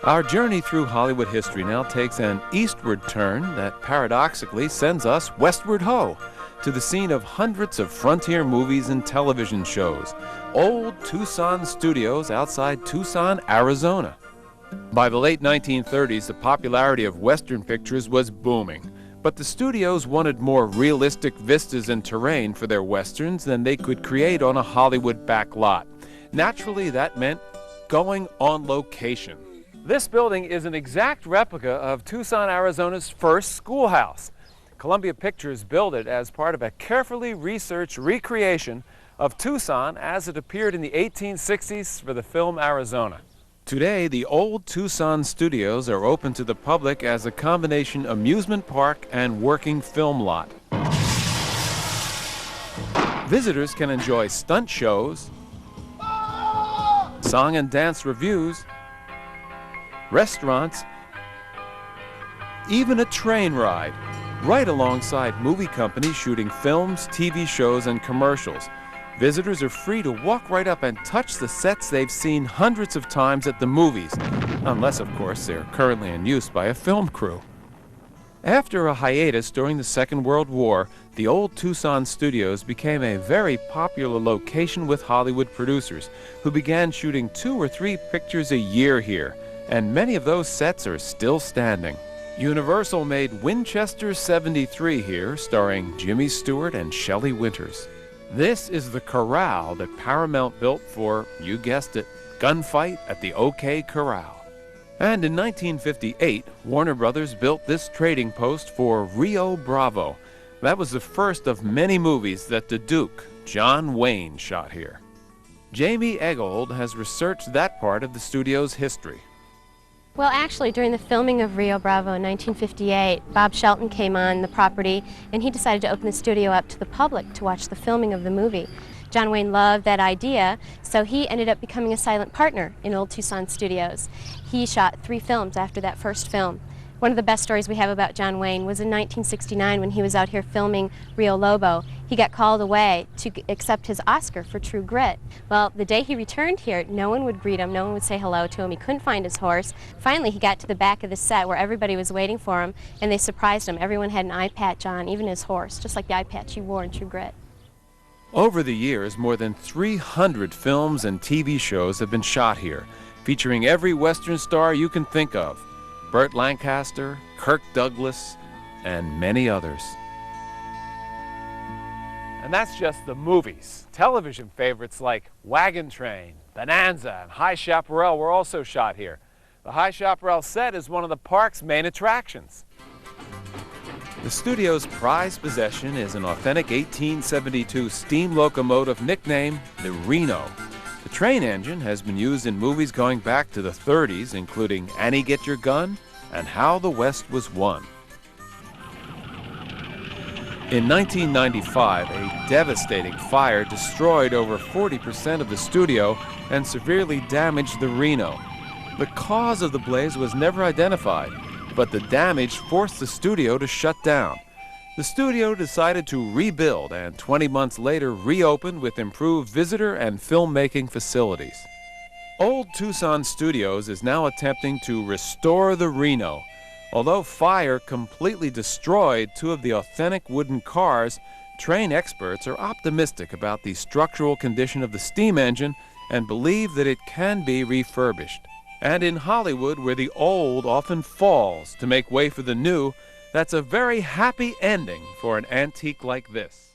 Our journey through Hollywood history now takes an eastward turn that paradoxically sends us westward ho, to the scene of hundreds of frontier movies and television shows, old Tucson studios outside Tucson, Arizona. By the late 1930s, the popularity of Western pictures was booming, but the studios wanted more realistic vistas and terrain for their Westerns than they could create on a Hollywood back lot. Naturally, that meant going on location. This building is an exact replica of Tucson, Arizona's first schoolhouse. Columbia Pictures built it as part of a carefully researched recreation of Tucson as it appeared in the 1860s for the film Arizona. Today, the old Tucson studios are open to the public as a combination amusement park and working film lot. Visitors can enjoy stunt shows, song and dance reviews, restaurants, even a train ride, right alongside movie companies shooting films, TV shows, and commercials. Visitors are free to walk right up and touch the sets they've seen hundreds of times at the movies, unless, of course, they're currently in use by a film crew. After a hiatus during the Second World War, the old Tucson studios became a very popular location with Hollywood producers, who began shooting 2 or 3 pictures a year here, and many of those sets are still standing. Universal made Winchester 73 here, starring Jimmy Stewart and Shelley Winters. This is the corral that Paramount built for, you guessed it, Gunfight at the OK Corral. And in 1958, Warner Brothers built this trading post for Rio Bravo. That was the first of many movies that the Duke, John Wayne, shot here. Jamie Eggold has researched that part of the studio's history. Well, actually, during the filming of Rio Bravo in 1958, Bob Shelton came on the property and he decided to open the studio up to the public to watch the filming of the movie. John Wayne loved that idea, so he ended up becoming a silent partner in Old Tucson Studios. He shot 3 films after that first film. One of the best stories we have about John Wayne was in 1969 when he was out here filming Rio Lobo. He got called away to accept his Oscar for True Grit. Well, the day he returned here, no one would greet him, no one would say hello to him, he couldn't find his horse. Finally, he got to the back of the set where everybody was waiting for him, and they surprised him. Everyone had an eye patch on, even his horse, just like the eye patch he wore in True Grit. Over the years, more than 300 films and TV shows have been shot here, featuring every Western star you can think of. Burt Lancaster, Kirk Douglas, and many others. And that's just the movies. Television favorites like Wagon Train, Bonanza, and High Chaparral were also shot here. The High Chaparral set is one of the park's main attractions. The studio's prized possession is an authentic 1872 steam locomotive nicknamed the Reno. The train engine has been used in movies going back to the 30s, including Annie Get Your Gun and How the West Was Won. In 1995, a devastating fire destroyed over 40% of the studio and severely damaged the Reno. The cause of the blaze was never identified, but the damage forced the studio to shut down. The studio decided to rebuild and 20 months later reopened with improved visitor and filmmaking facilities. Old Tucson Studios is now attempting to restore the Reno. Although fire completely destroyed 2 of the authentic wooden cars, train experts are optimistic about the structural condition of the steam engine and believe that it can be refurbished. And in Hollywood, where the old often falls to make way for the new, that's a very happy ending for an antique like this.